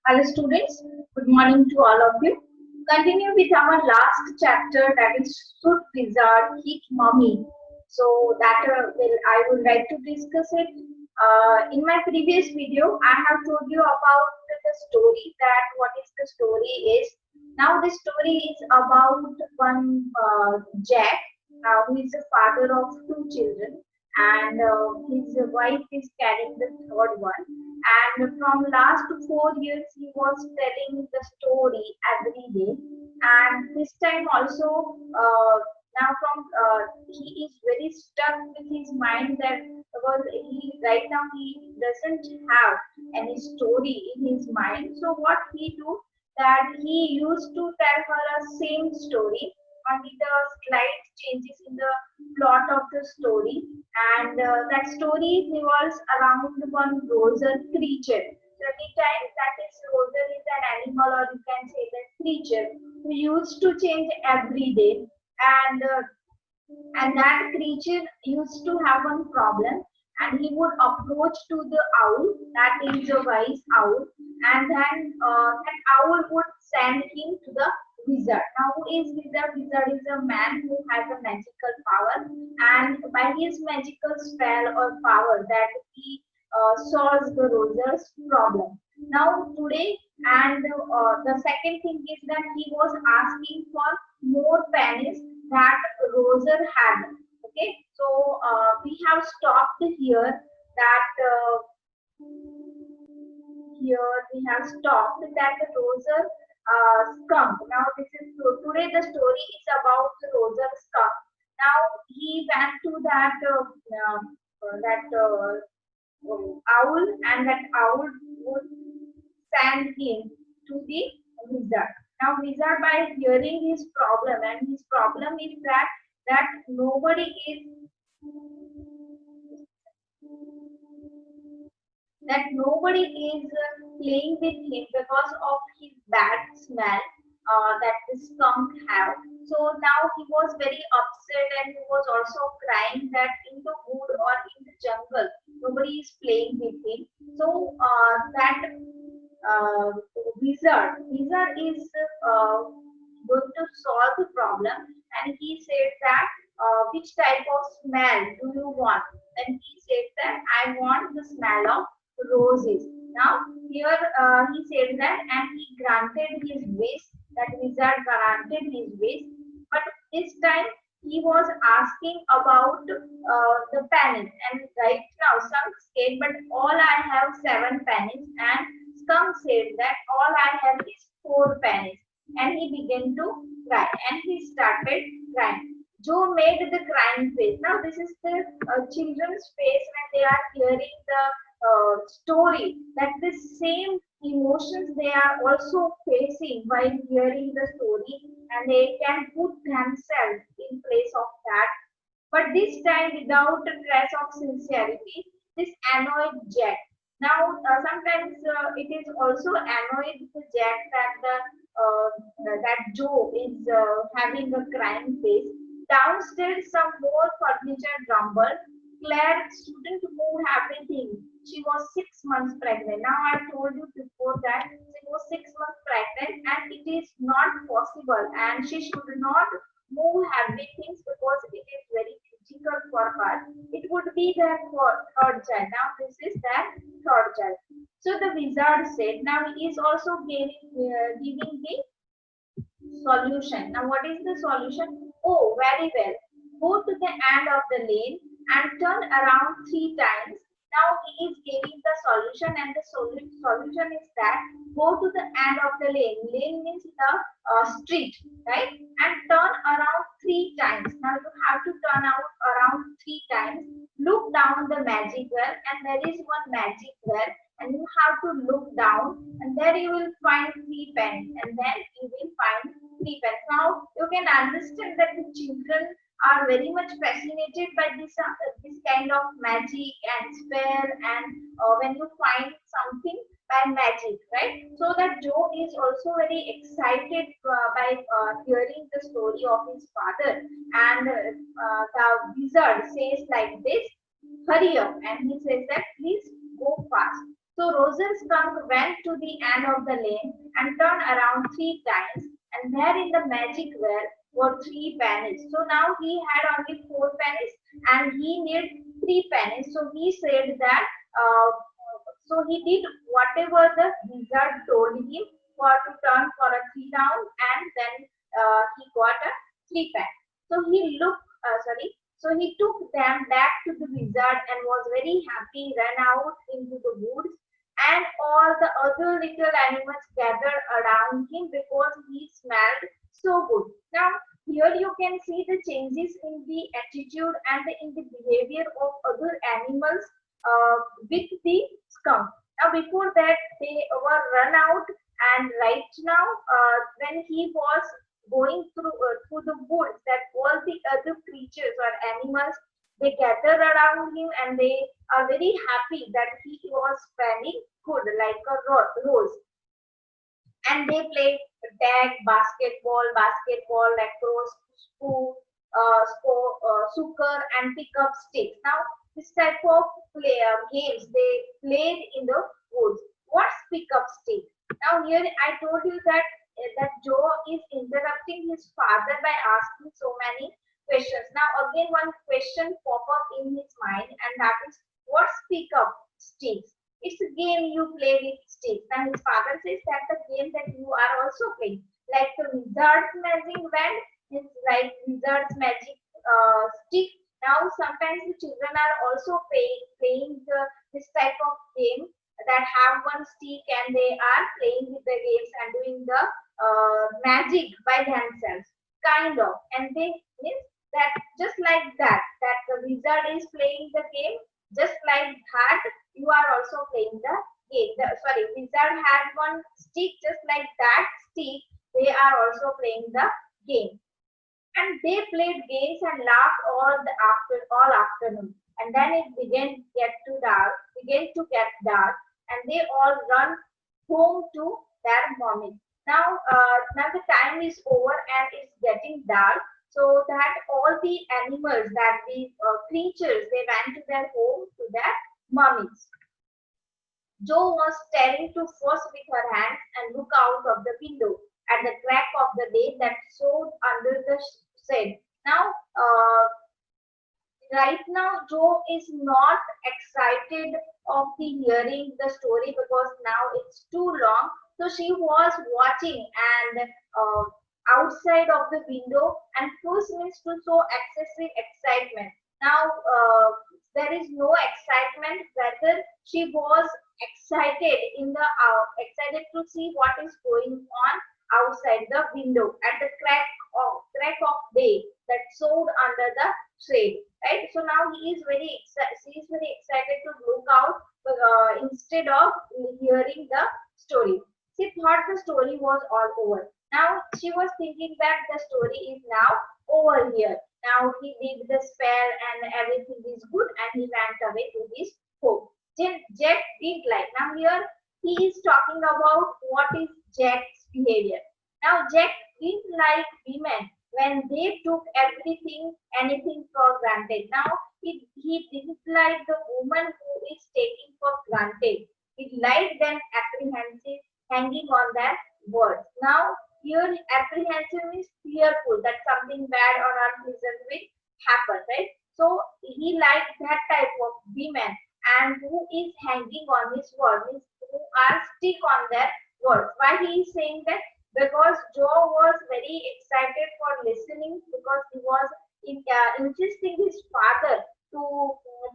Hello students, good morning to all of you. Continue with our last chapter, that is Should Wizard Hit Mommy? So that I would like to discuss it. In my previous video, I have told you about the story, that what is the story is. Now the story is about one Jack, who is the father of two children, and his wife is carrying the third one, and from last 4 years he was telling the story every day, and this time also now from he is very stuck with his mind, that because he right now he doesn't have any story in his mind. So what he do, that he used to tell her a same story, only the slight changes in the plot of the story, and that story revolves around one rosal creature. So every time that is rosal is an animal, or you can say that creature, who used to change every day, and that creature used to have one problem, and he would approach to the owl, that is a wise owl, and then that owl would send him to the wizard. Now who is wizard? Wizard is a man who has a magical power, and by his magical spell or power, that he solves the roser's problem. Now today, and the second thing is that he was asking for more pennies that Roser had. Okay, so we have stopped here, that here we have stopped that the Roser skunk. Now this is, so today the story is about the Roser skunk. Now he went to that owl, and that owl would send him to the wizard. Now wizard, by hearing his problem, and his problem is that nobody is playing with him because of his bad smell that the skunk have. So now he was very upset, and he was also crying that in the wood or in the jungle nobody is playing with him. So that uh, wizard is going to solve the problem, and he said that which type of smell do you want? Then he said that I want the smell of roses. Now here he said that, and he granted his wish. That wizard granted his wish, but this time he was asking about the pennies. And right now some said, but all I have 7 pennies, and skunk said that all I have is 4 pennies. And he began to cry, and he started crying. Joe made the crying face. Now this is the children's face when they are hearing the story, that the same emotions they are also facing while hearing the story, and they can put themselves in place of that. But this time without a trace of sincerity, this annoyed Jack. Now sometimes it is also annoyed the Jack that that Joe is having a crying face. Downstairs, some more furniture rumbled. Claire couldn't move everything. She was 6 months pregnant. Now I told you before that she was 6 months pregnant, and it is not possible, and she should not move heavy things because it is very critical for her. It would be the third child. Now this is that third child. So the wizard said, now he is also giving the solution. Now what is the solution? Oh, very well. Go to the end of the lane and turn around 3 times. Now he is giving the solution, and the solution is that go to the end of the lane. Lane means the street, right? And turn around 3 times. Now you have to turn out around 3 times. Look down the magic well, and there is one magic well, and you have to look down, and there you will find 3 pennies, and then you will find 3 pennies. Now you can understand that the children are very much fascinated by this kind of magic and spell, and when you find something by magic, right? So that Joe is also very excited by hearing the story of his father, and the wizard says like this, hurry up, and he says that please go fast. So Roser skunk went to the end of the lane and turned around 3 times, and there in the magic well were 3 pennies. So now he had only 4 pennies and he needed 3 pennies. So he said that so he did whatever the wizard told him for to turn for a 3 down, and then he got a 3 pen. So he looked sorry. So he took them back to the wizard and was very happy, ran out into the woods, and all the other little animals gathered around him because he smelled so good. Now, here you can see the changes in the attitude and in the behavior of other animals with the skunk. Now, before that, they were run out, and right now, when he was going through the woods, that all the other creatures or animals, they gather around him and they are very happy that he was smelling good like a rose. And they play tag, basketball, lacrosse, snooker, and pick up sticks. Now, this type of games they played in the woods. What's pick up stick? Now, here I told you that Joe is interrupting his father by asking so many questions. Now, again, one question pop up in his mind, and that is, what's pick up sticks? It's a game you play with sticks. And his father says that's the game that you are also playing. Like the wizard's magic wand, it's like wizard's magic stick. Now sometimes the children are also playing this type of game that have one stick and they are playing with the games and doing the magic by themselves, kind of. And they means that just like that the wizard is playing the game, just like that you are also playing the game. Wizard had one stick, just like that stick, they are also playing the game. And they played games and laughed all afternoon. And then it began to get dark, and they all run home to their mommy. Now the time is over and it's getting dark. So that all the animals, that the creatures, they went to their home, to their mummies. Jo was staring to first with her hands and look out of the window at the crack of the day that showed under the shade. Now, right now, Jo is not excited of the hearing the story because now it's too long. So she was watching and outside of the window, and first means to show excessive excitement. Now, there is no excitement, rather she was excited to see what is going on outside the window at the crack of day that showed under the shade, right? So now she is very excited to look out instead of hearing the story. She thought the story was all over. Now she was thinking that the story is now over here. Now he did the spell and everything is good, and he went away to his home. Jack did like. Now here he is talking about what is Jack's behavior. Now Jack didn't like women when they took anything for granted. Now he didn't like the woman who is taking for granted. He liked them apprehensive, hanging on their words. Now here apprehensive means fearful that something bad or unpleasant will happen, right? So he liked that type of women, and who is hanging on his word, means who are stick on their words. Why he is saying that? Because Joe was very excited for listening, because he was insisting his father to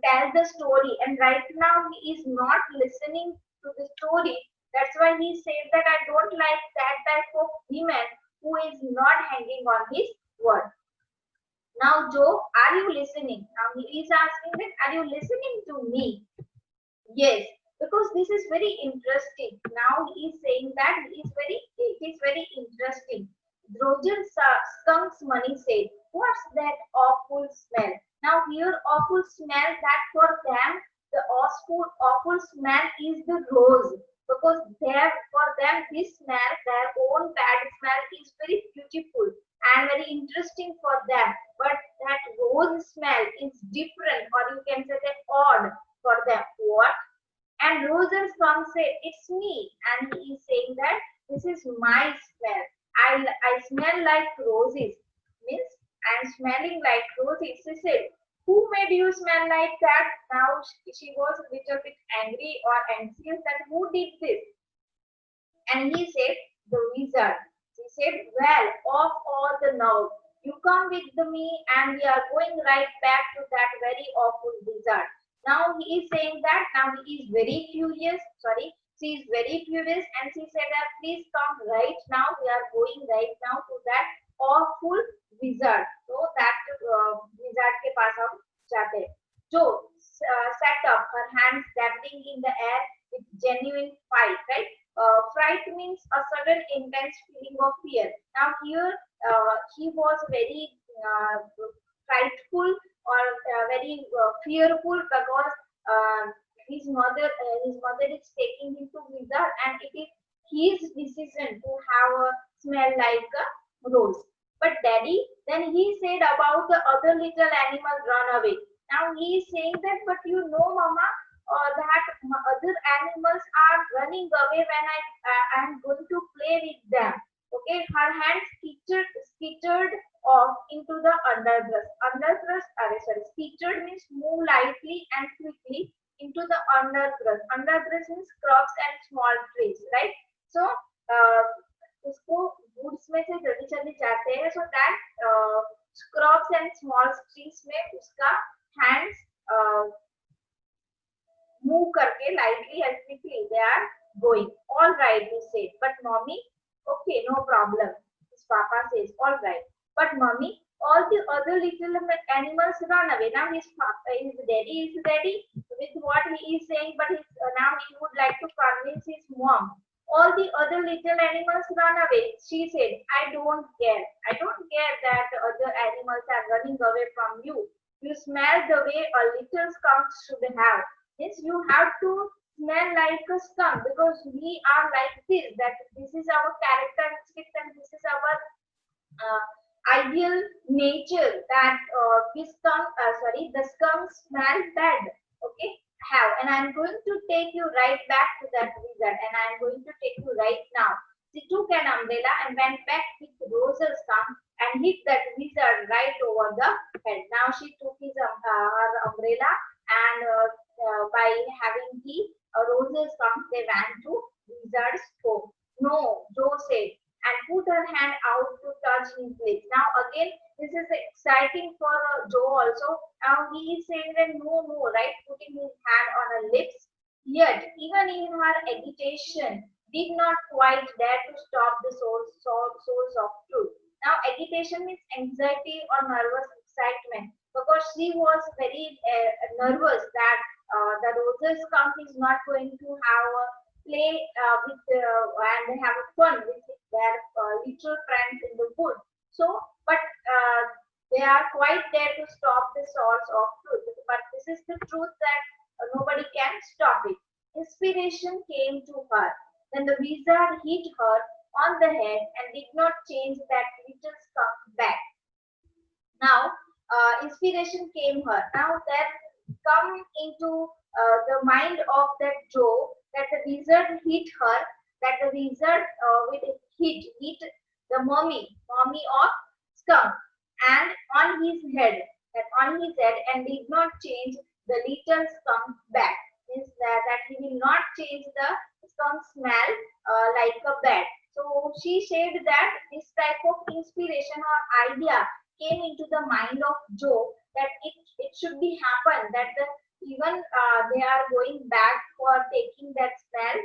tell the story, and right now he is not listening to the story. That's why he said that I don't like that type of woman who is not hanging on his word. Now, Joe, are you listening? Now he is asking that, are you listening to me? Yes, because this is very interesting. Now he is saying that it is very interesting. Roger Skunk's money said, what's that awful smell? Now here awful smell, that for them, the awful smell is the rose. Because for them, this smell, their own bad smell, is very beautiful and very interesting for them. But that rose smell is different, or you can say that odd for them. What? And Rose and Skunk This is my smell. I smell like roses. Means I'm smelling like roses. She said, who made you smell like that? Now she was a little bit angry or anxious that who did this? And he said, the wizard. He said, well, off all the nerve. You come with me and we are going right back to that very awful wizard. Now he is saying that, now he is very furious. Sorry, she is very furious and she said that please come right now. We are going right now to that awful wizard. So that wizard के पास हम जाते हैं. जो sat up, her hands dabbling in the air with genuine fight, right? Fright means a sudden intense feeling of fear. Now here he was very frightful or very fearful because his mother is taking him to wizard and it is his decision to have a smell like a rose. But daddy, then he said about the other little animal run away. Now he is saying that, but you know, mama, that other animals are running away when I am going to play with them. Okay, her hands skittered off into the underbrush. Skittered means move lightly and quickly into the underbrush. Underbrush means crops and small trees, right? So उसको woods में से जल्दी जल्दी जाते हैं, so that crops and small trees में उसका hands move करके lightly and quickly they are going. All right, he said. But mommy, okay, no problem. His papa says, all right. But mommy, all the other little animals run away. Now his daddy is ready with what he is saying, but now he would like to convince his mom. All the other little animals run away. She said, I don't care. I don't care that other animals are running away from you. You smell the way a little skunk should have. Yes, you have to smell like a skunk because we are like this. That this is our characteristics and this is our ideal nature. That the skunk smell bad. Okay, have, and I'm going to take you right back to that wizard, and I'm going to take you right now. She took an umbrella and went back with Rose's skunk and hit that wizard right over the head. Now she took her umbrella and by having the Rose's skunk, they ran to wizard's home. No, Joe said, and put her hand out to touch his lips. Now again, this is exciting for Joe also. Now he is saying that no, right, putting his hand on her lips. Yet, even in her agitation, did not quite dare to stop the source of truth. Now, agitation means anxiety or nervous excitement because she was very nervous that the Rose's skunk is not going to have a play with and have fun with their little friends in the wood. So, but they are quite there to stop the source of truth. But this is the truth that nobody can stop it. Inspiration came to her. Then the wizard hit her on the head and did not change that little skunk back. Now, inspiration came her. Now that come into the mind of that Joe that the wizard hit her, that the wizard hit the mummy of skunk and on his head, and did not change the little skunk back. Means that he will not change the skunk smell like a bat. So she said that this type of inspiration or idea came into the mind of Joe that it should be happen that even they are going back for taking that smell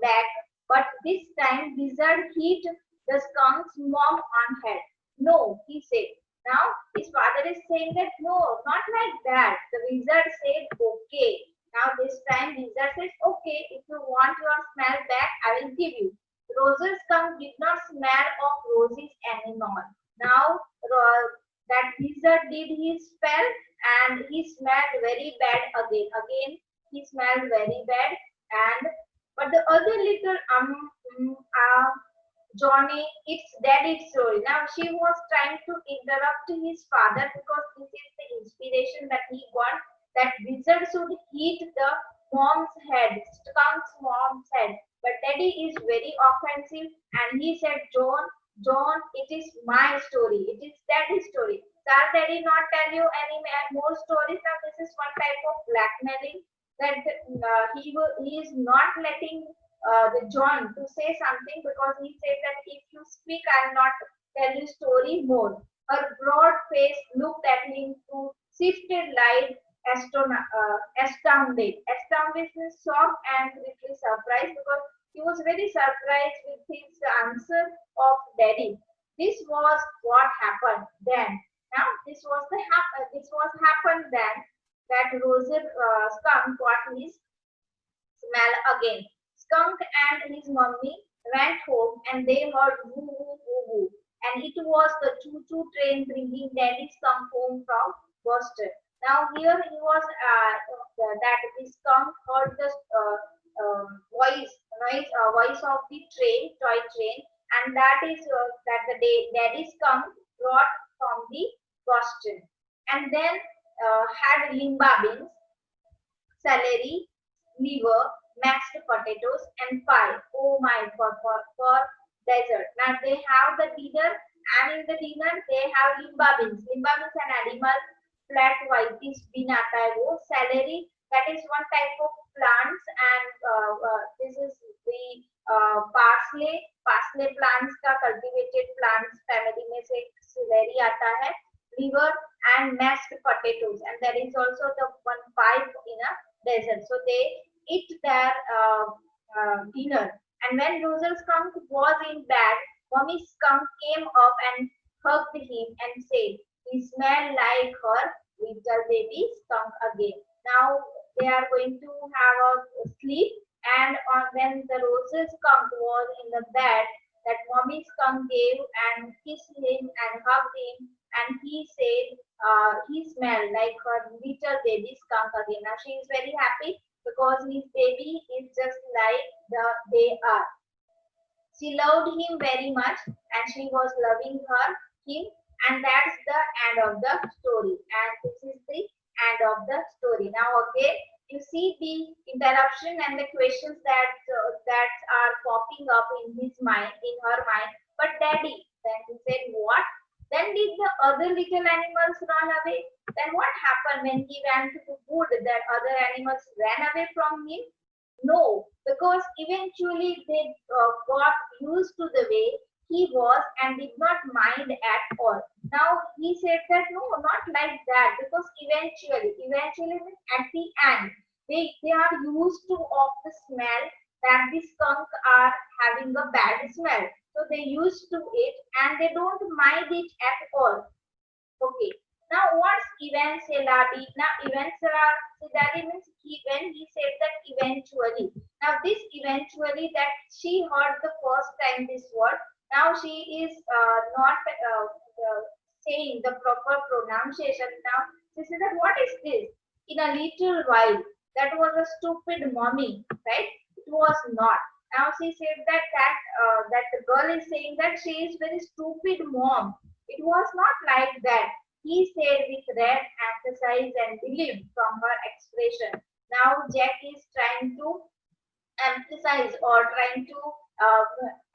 back, but this time wizard hit the skunk's mom on head. No, he said. Now his father is saying that no, not like that. The wizard said okay. Now this time wizard says okay, if you want your smell back, I will give you. Rose's skunk did not smell of roses anymore. Now that wizard did his spell and he smelled very bad again. Again he smelled very bad, and but the other little Johnny, it's daddy's story. Now she was trying to interrupt his father because this is the inspiration that he got that wizard should hit the mom's head, Skunk's mom's head. But Daddy is very offensive and he said, John, it is my story. It is Daddy's story. Shall Daddy not tell you any more stories? Now this is one type of blackmailing that he is not letting the John to say something because he said that if you speak, I'll not tell you story more. Her broad face looked at him through sifted light, astounded. Astounded means shocked and little surprised because he was very surprised with his answer of Daddy. This was what happened then. Now this was happened then that Roser skunk got his smell again. Skunk and his mummy went home and they heard woo woo woo woo. And it was the choo-choo train bringing Daddy Skunk home from Boston. Now here he was that the skunk heard the voice of the toy train, and that is that the Daddy Skunk brought from the Boston, and then had limba beans, celery, liver, mashed potatoes, and pie. Oh my God, for dessert. Now they have the dinner, and in the dinner they have limba beans. Limba beans an animal, flat whitish bean आता है वो. Celery, that is one type of plants, and this is the parsley plants का cultivated plants family में से celery आता है. Liver and mashed potatoes, and there is also the one pie in a desert. So they eat their dinner. And when Rosal Skunk was in bed, Mommy Skunk came up and hugged him and said, "We smell like her little baby skunk again." Now they are going to have a sleep, and when the Rosal Skunk was in the bed, that Mommy Skunk gave and kissed him and hugged him, and he said he smelled like her little baby skunk again. Now she is very happy because his baby is just like they are. She loved him very much and she was loving him, and that's the end of the story. And this is the end of the story. Now again, you see the interruption and the questions that are popping up in his mind, in her mind. But Daddy, then he said, what? Then did the other little animals run away? Then what happened when he ran to the wood that other animals ran away from him? No, because eventually they got used to the way he was and did not mind at all. Now he said that no, not like that, because eventually means at the end, they are used to of the smell that the skunk are having a bad smell. So they used to it and they don't mind it at all. Okay. Now what's eventuality? Now eventuality means when he said that eventually. Now this eventually that she heard the first time this word. Now she is not saying the proper pronunciation. Now she said that what is this? In a little while. That was a stupid mommy, right? It was not. Now she said that the girl is saying that she is very stupid mom. It was not like that. He said with red emphasize and belief from her expression. Now Jack is trying to emphasize or trying to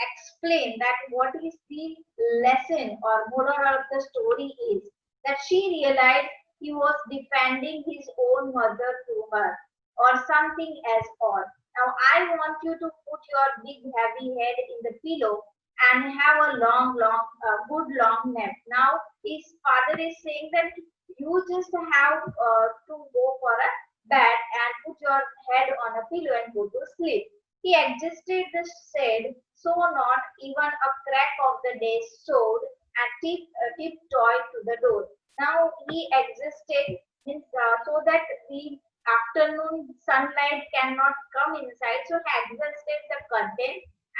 explain that what is the lesson or moral of the story is that she realized he was defending his own mother to her or something as odd. Now I want you to put your big heavy head in the pillow and have a good long nap. Now his father is saying that you just have to go for a bed and put your head on a pillow and go to sleep. He adjusted the shade so not even a crack of the day showed and tiptoed to the door. Now he adjusted so that the afternoon sunlight cannot come inside. So he adjusted the curtain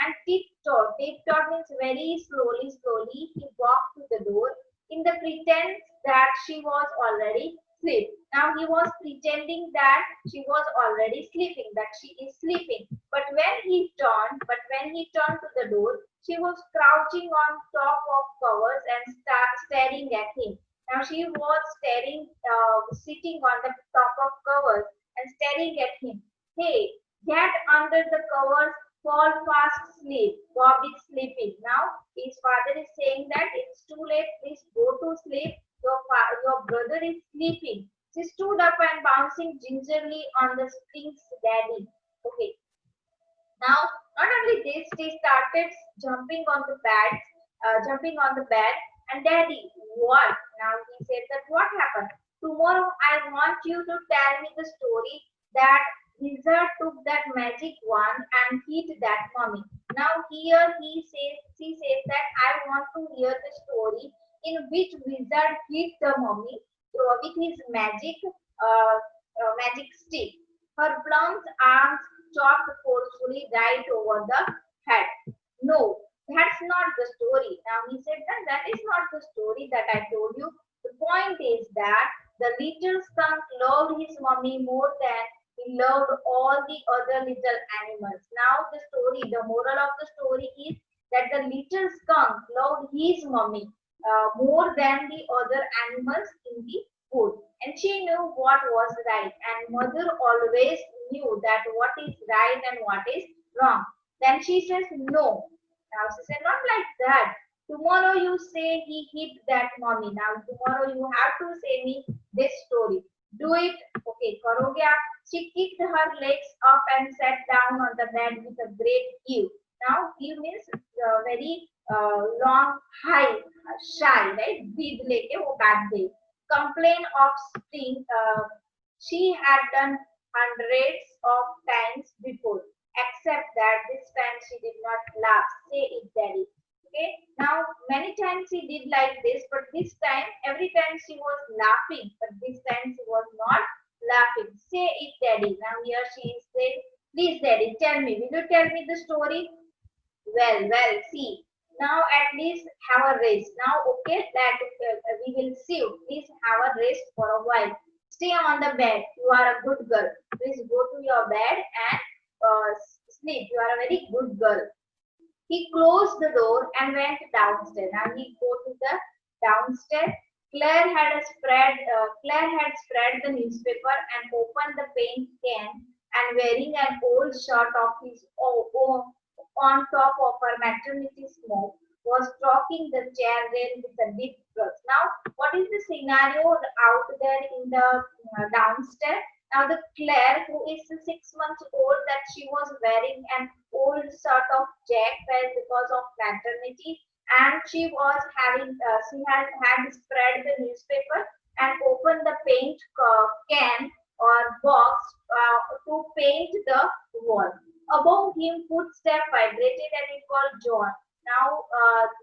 and tiptoed. Tiptoed means very slowly he walked to the door in the pretense that she was already asleep. Now he was pretending that she was already sleeping, that she is sleeping. But when he turned to the door, she was crouching on top of covers and staring at him. Now she was sitting on the top of covers and staring at him. Hey, get under the covers, fall fast, sleep. Bob is sleeping. Now his father is saying that it's too late, please go to sleep. Your brother is sleeping. She stood up and bouncing gingerly on the springs, daddy. Okay, now, not only this, she started jumping on the bed. And daddy, what? Now he said that what happened? Tomorrow I want you to tell me the story that wizard took that magic wand and hit that mummy. Now here she says that I want to hear the story in which wizard hit the mummy with his magic stick. Her blunt arms chopped forcefully right over the head. No, that's not the story. Now he said that that is not the story that I told you. The point is that the little skunk loved his mommy more than he loved all the other little animals. Now the moral of the story is that the little skunk loved his mommy more than the other animals in the wood. And she knew what was right. And mother always knew that what is right and what is wrong. Then she says, no. Now she said, not like that. Tomorrow you say he hit that mommy. Now tomorrow you have to say me this story. Do it. Okay, karoge aap. She kicked her legs up and sat down on the bed with a great heave. Now heave means very long, high, shy, right? Breathe leke wo baat de. Complain of spring. She had done hundreds of times before, except that this time she did not laugh. Say it, daddy. Okay. Now, many times she did like this, but this time, every time she was laughing, but this time she was not laughing. Say it, daddy. Now, here she is saying, please, daddy, tell me. Will you tell me the story? Well, see. Now at least have a rest. Now, okay, that we will see you. Please have a rest for a while. Stay on the bed. You are a good girl. Please go to your bed and sleep. You are a very good girl. He closed the door and went downstairs. Now he go to the downstairs. Claire had spread the newspaper and opened the paint can, and wearing an old shirt of his own on top of her maternity smoke, was stroking the chair rail with a deep brush. Now, what is the scenario out there in the downstairs? Now, the Claire, who is 6 months old, that she was wearing an old sort of jacket because of maternity, and she was she had spread the newspaper and opened the paint can or box to paint the wall. Above him, footsteps vibrated and he called John. Now,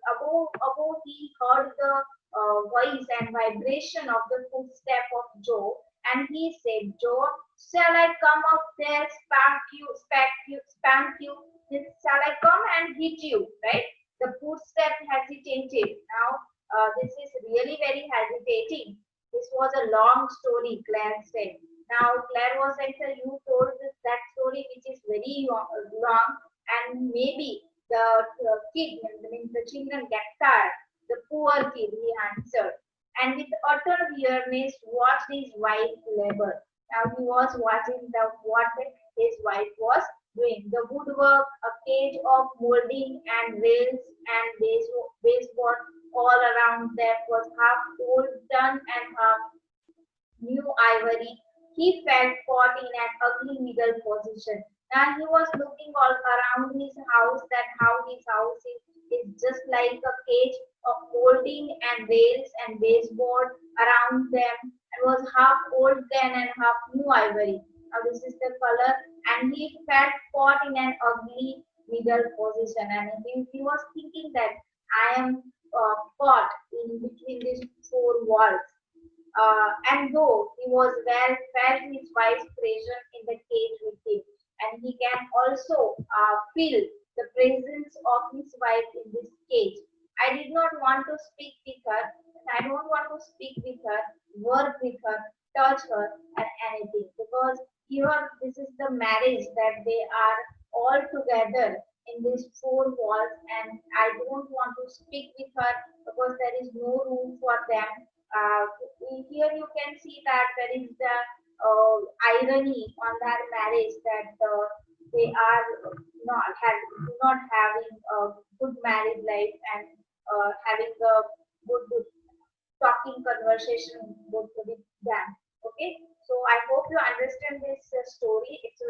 above he heard the voice and vibration of the footstep of Joe, and he said, Joe, shall I come up there, spank you? Shall I come and hit you? Right? The footstep hesitated. Now, this is really very hesitating. This was a long story, Claire said. Now, Claire was like, sir, you told that story which is very long, and maybe the children get tired. The poor kid, he answered, and with utter weariness watched his wife labor. Now he was watching what his wife was doing. The woodwork, a cage of molding and rails and baseboard all around them was half old done and half new ivory. He felt caught in an ugly middle position. And he was looking all around his house, that how his house is just like a cage of molding and rails and baseboard around them, and was half old then and half new ivory. Now this is the color, and he felt caught in an ugly middle position, and he was thinking that I am caught in between these four walls. And though he was well, felt his wife's pressure in the cage with him, and he can also feel the presence of his wife in this cage. I did not want to speak with her. I don't want to speak with her, work with her, touch her, and anything, because here this is the marriage that they are all together in these four walls, and I don't want to speak with her because there is no room for them. Here you can see that there is the irony on their marriage that they are not having a good married life and having a good talking conversation with them. Okay, so I hope you understand this story. It's